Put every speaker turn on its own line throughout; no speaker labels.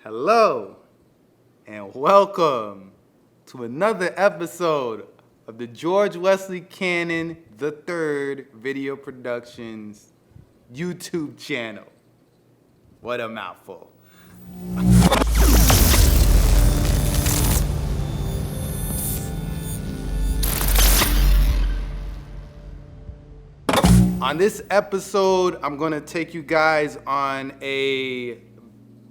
Hello and welcome to another episode of the George Wesley Cannon III Video Productions YouTube channel. What a mouthful. On this episode, I'm going to take you guys on a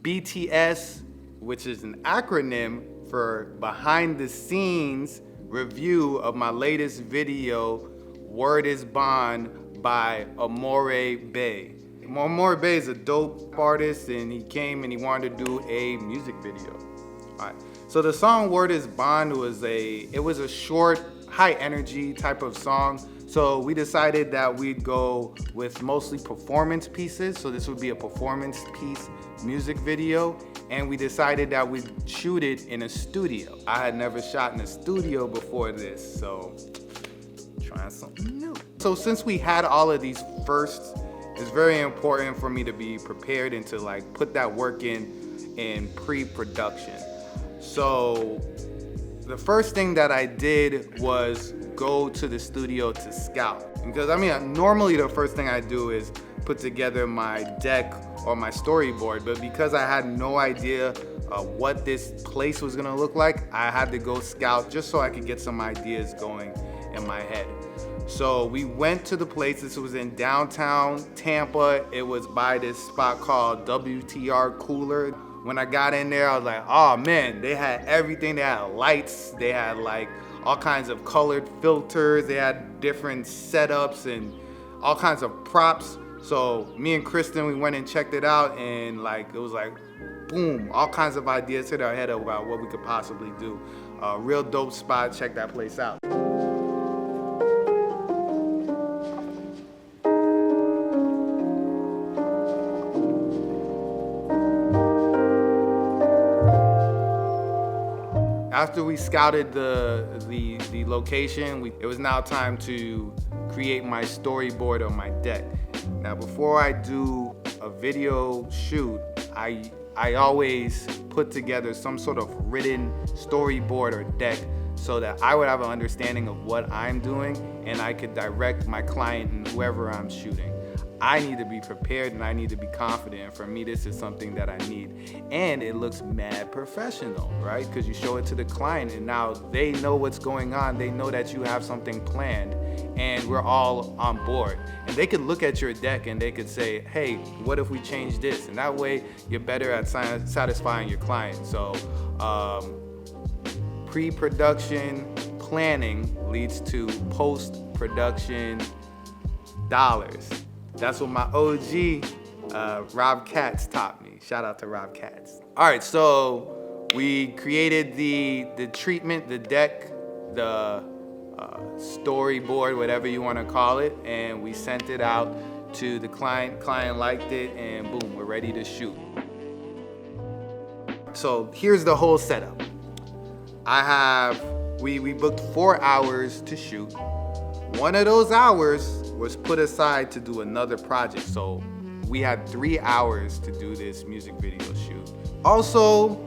BTS, which is an acronym for behind the scenes review of my latest video, Word is Bond by Amore Bay. Amore Bay is a dope artist and he came and he wanted to do a music video. All right. So the song Word is Bond was a short, high energy type of song. So we decided that we'd go with mostly performance pieces. So this would be a performance piece music video. And we decided that we'd shoot it in a studio. I had never shot in a studio before this, so trying something new. So since we had all of these firsts, it's very important for me to be prepared and to like put that work in pre-production. So the first thing that I did was go to the studio to scout. Because normally the first thing I do is put together my deck or my storyboard, but because I had no idea what this place was gonna look like, I had to go scout just so I could get some ideas going in my head. So we went to the place. This was in downtown Tampa. It was by this spot called WTR Cooler. When I got in there, I was like, oh man, they had everything. They had lights, they had like all kinds of colored filters, they had different setups and all kinds of props. So me and Kristen, we went and checked it out, and like it was like, boom, all kinds of ideas hit our head about what we could possibly do. Real dope spot, check that place out. After we scouted the location, it was now time to create my storyboard on my deck. Now, before I do a video shoot, I always put together some sort of written storyboard or deck so that I would have an understanding of what I'm doing and I could direct my client and whoever I'm shooting. I need to be prepared and I need to be confident. For me, this is something that I need. And it looks mad professional, right? Because you show it to the client and now they know what's going on. They know that you have something planned and we're all on board. And they could look at your deck and they could say, hey, what if we change this? And that way you're better at satisfying your client. So pre-production planning leads to post-production dollars. That's what my OG, Rob Katz, taught me. Shout out to Rob Katz. All right, so we created the treatment, the deck, the storyboard, whatever you want to call it, and we sent it out to the client. Client liked it, and boom, we're ready to shoot. So here's the whole setup. We booked 4 hours to shoot. One of those hours was put aside to do another project. So we had 3 hours to do this music video shoot. Also,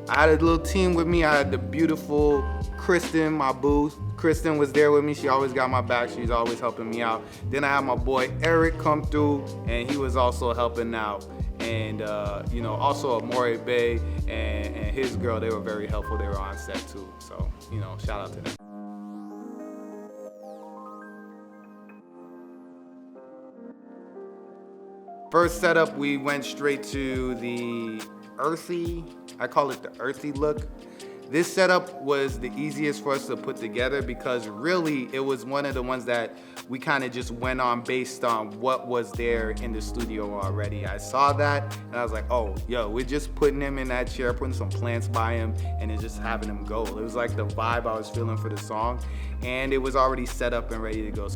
I had a little team with me. I had the beautiful Kristen, my boo. Kristen was there with me. She always got my back. She's always helping me out. Then I had my boy Eric come through and he was also helping out. And also Amore Bay and his girl, they were very helpful. They were on set too. So, shout out to them. First setup, we went straight to the earthy, I call it the earthy look. This setup was the easiest for us to put together because really it was one of the ones that we kind of just went on based on what was there in the studio already. I saw that and I was like, oh, yo, we're just putting him in that chair, putting some plants by him and then just having him go. It was like the vibe I was feeling for the song and it was already set up and ready to go.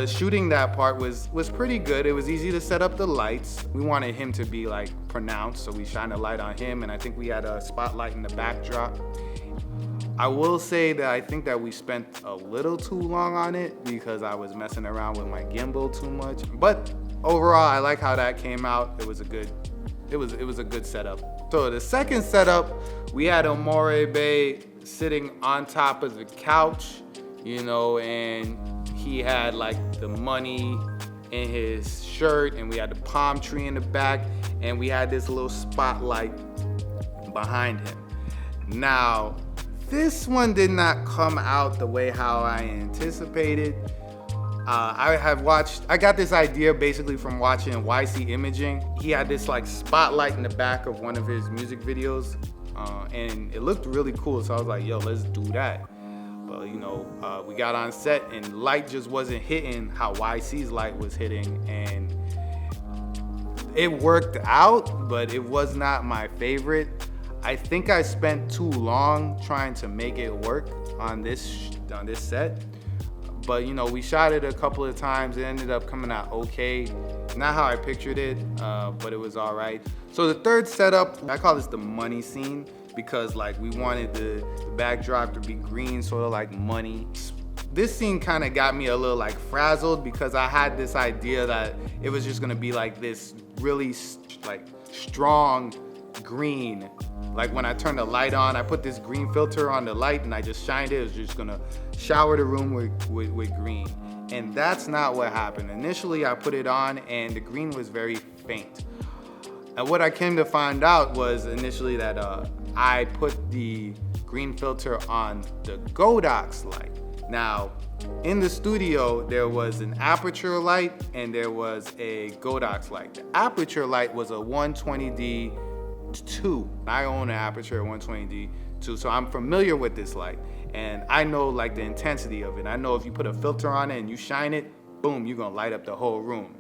Shooting that part was pretty good. It was easy to set up the lights. We wanted him to be like pronounced, so we shined a light on him, and I think we had a spotlight in the backdrop. I will say that I think that we spent a little too long on it because I was messing around with my gimbal too much. But overall, I like how that came out. It was a good setup. So the second setup, we had Omore Bay sitting on top of the couch, you know, and he had like the money in his shirt, and we had the palm tree in the back, and we had this little spotlight behind him. Now, this one did not come out the way how I anticipated. I got this idea basically from watching YC Imaging. He had this like spotlight in the back of one of his music videos, and it looked really cool. So I was like, yo, let's do that. But you know, we got on set and light just wasn't hitting how YC's light was hitting, and it worked out, but it was not my favorite. I think I spent too long trying to make it work on this set. But you know, we shot it a couple of times. It ended up coming out okay. Not how I pictured it, but it was all right. So the third setup, I call this the money scene, because like we wanted the backdrop to be green, sort of like money. This scene kind of got me a little like frazzled, because I had this idea that it was just gonna be like this really like strong green. Like when I turned the light on, I put this green filter on the light and I just shined it. It was just gonna shower the room with green. And that's not what happened. Initially, I put it on and the green was very faint. And what I came to find out was initially that I put the green filter on the Godox light. Now, in the studio, there was an aperture light and there was a Godox light. The aperture light was a 120D 2. I own an aperture 120D 2, so I'm familiar with this light, and I know like the intensity of it. I know if you put a filter on it and you shine it, boom, you're gonna light up the whole room.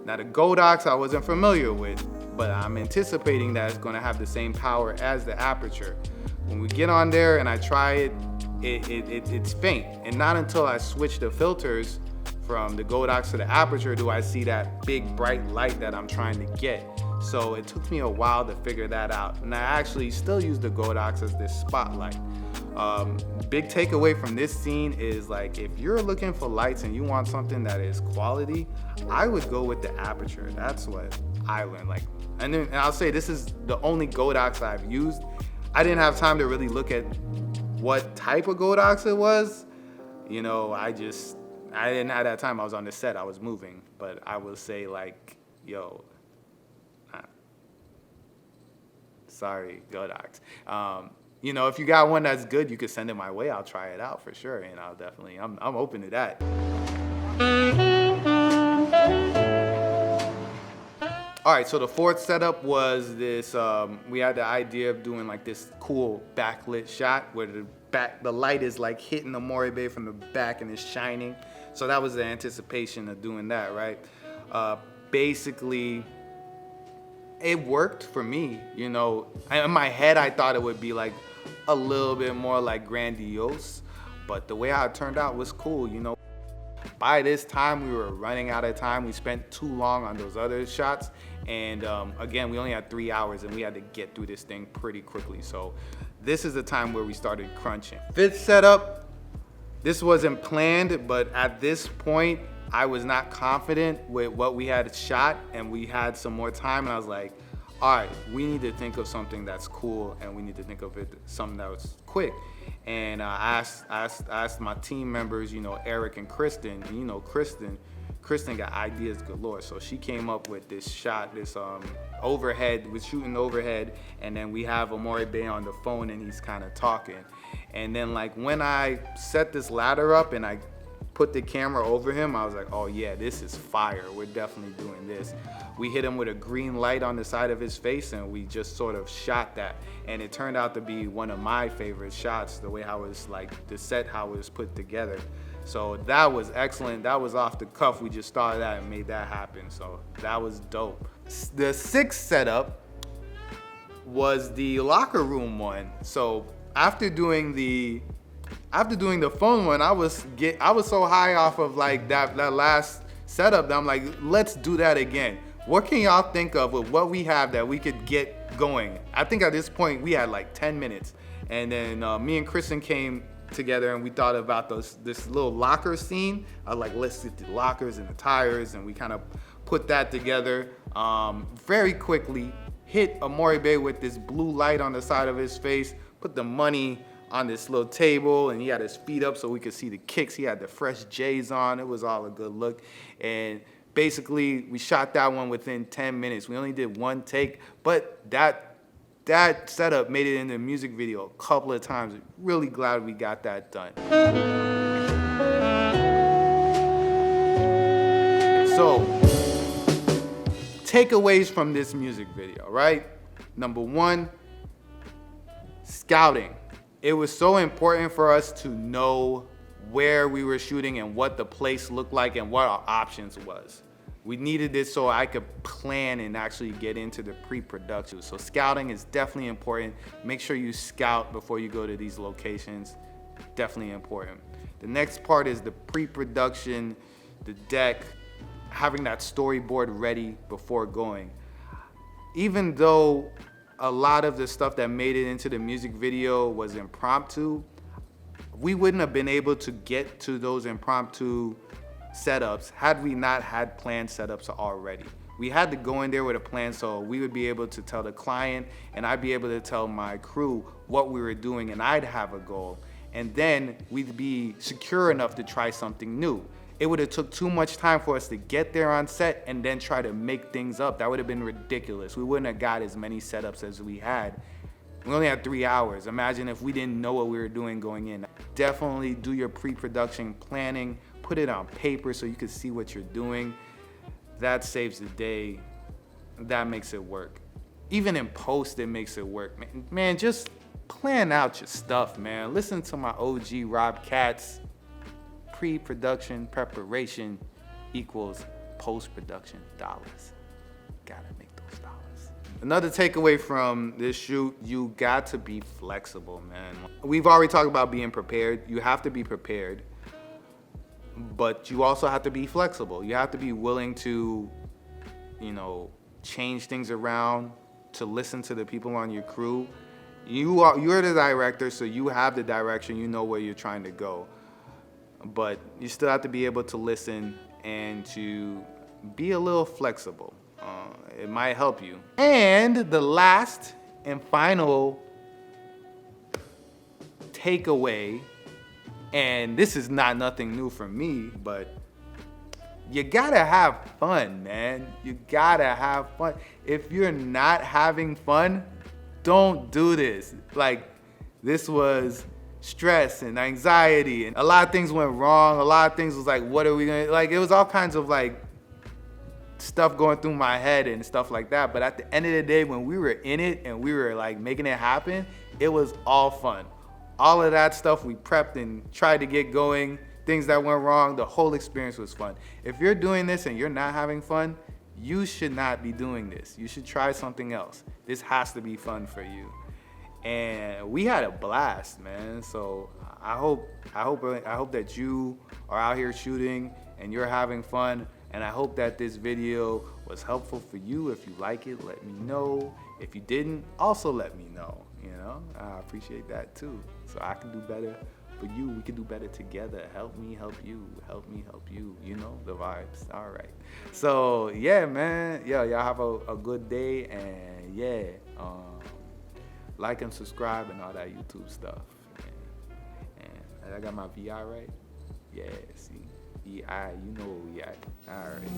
Now the Godox I wasn't familiar with, but I'm anticipating that it's gonna have the same power as the aperture. When we get on there and I try it, it's faint, and not until I switch the filters from the Godox to the aperture do I see that big bright light that I'm trying to get. So it took me a while to figure that out. And I actually still use the Godox as this spotlight. Big takeaway from this scene is like, if you're looking for lights and you want something that is quality, I would go with the aperture. That's what I learned. Like, and I'll say this is the only Godox I've used. I didn't have time to really look at what type of Godox it was. You know, I didn't have that time. I was on the set, I was moving. But I will say like, yo, sorry, Godox. You know, if you got one that's good, you could send it my way. I'll try it out for sure, and I'm open to that. All right, so the fourth setup was this. We had the idea of doing like this cool backlit shot where the light is like hitting the Omore Bay from the back and it's shining. So that was the anticipation of doing that, right? Basically, it worked for me, you know. In my head, I thought it would be like a little bit more like grandiose, but the way how it turned out was cool, you know. By this time, we were running out of time. We spent too long on those other shots, and again, we only had 3 hours, and we had to get through this thing pretty quickly. So this is the time where we started crunching. Fifth setup, this wasn't planned, but at this point, I was not confident with what we had shot, and we had some more time, and I was like, all right, we need to think of something that's cool, and we need to think of it something that was quick. And I asked my team members, you know, Eric and Kristen, and you know, Kristen got ideas galore. So she came up with this shot, this overhead, we're shooting overhead, and then we have Omore Bay on the phone and he's kind of talking. And then like when I set this ladder up and I put the camera over him, I was like, oh yeah, this is fire. We're definitely doing this. We hit him with a green light on the side of his face and we just sort of shot that. And it turned out to be one of my favorite shots, the way how it was like, the set, how it was put together. So that was excellent. That was off the cuff. We just started that and made that happen. So that was dope. The sixth setup was the locker room one. So after doing the phone one, I was so high off of like that last setup that I'm like, let's do that again. What can y'all think of with what we have that we could get going? I think at this point we had like 10 minutes, and then me and Kristen came together and we thought about this little locker scene. I was like, let's get the lockers and the tires, and we kind of put that together very quickly. hit Amoribe with this blue light on the side of his face, put the money on this little table, and he had his feet up so we could see the kicks. He had the fresh J's on. It was all a good look. And basically, we shot that one within 10 minutes. We only did one take, but that setup made it in the music video a couple of times. Really glad we got that done. So, takeaways from this music video, right? Number one, scouting. It was so important for us to know where we were shooting and what the place looked like and what our options was. We needed this so I could plan and actually get into the pre-production. So scouting is definitely important. Make sure you scout before you go to these locations. Definitely important. The next part is the pre-production, the deck, having that storyboard ready before going. Even though a lot of the stuff that made it into the music video was impromptu, we wouldn't have been able to get to those impromptu setups had we not had planned setups already. We had to go in there with a plan so we would be able to tell the client and I'd be able to tell my crew what we were doing and I'd have a goal. And then we'd be secure enough to try something new. It would have took too much time for us to get there on set and then try to make things up. That would have been ridiculous. We wouldn't have got as many setups as we had. We only had 3 hours. Imagine if we didn't know what we were doing going in. Definitely do your pre-production planning. Put it on paper so you can see what you're doing. That saves the day. That makes it work. Even in post, it makes it work. Man, just plan out your stuff, man. Listen to my OG Rob Katz. Pre-production preparation equals post-production dollars. Gotta make those dollars. Another takeaway from this shoot, you got to be flexible, man. We've already talked about being prepared. You have to be prepared, but you also have to be flexible. You have to be willing to, change things around, to listen to the people on your crew. You're the director, so you have the direction. You know where you're trying to go. But you still have to be able to listen and to be a little flexible. It might help you. And the last and final takeaway, and this is not nothing new for me, but you gotta have fun, man. You gotta have fun. If you're not having fun, don't do this. Like, this was stress and anxiety and a lot of things went wrong. A lot of things was like, what are we gonna, like, it was all kinds of like stuff going through my head and stuff like that. But at the end of the day, when we were in it and we were like making it happen, it was all fun. All of that stuff we prepped and tried to get going, things that went wrong, the whole experience was fun. If you're doing this and you're not having fun, you should not be doing this. You should try something else. This has to be fun for you. And we had a blast, man. So I hope that you are out here shooting and you're having fun. And I hope that this video was helpful for you. If you like it, let me know. If you didn't, also let me know. I appreciate that too. So I can do better for you. We can do better together. Help me, help you. Help me, help you. You know the vibes. All right. So yeah, man. Yeah, y'all have a good day. And yeah. Like and subscribe and all that YouTube stuff. And I got my VI right? Yeah, see? VI, you know where we at. All right.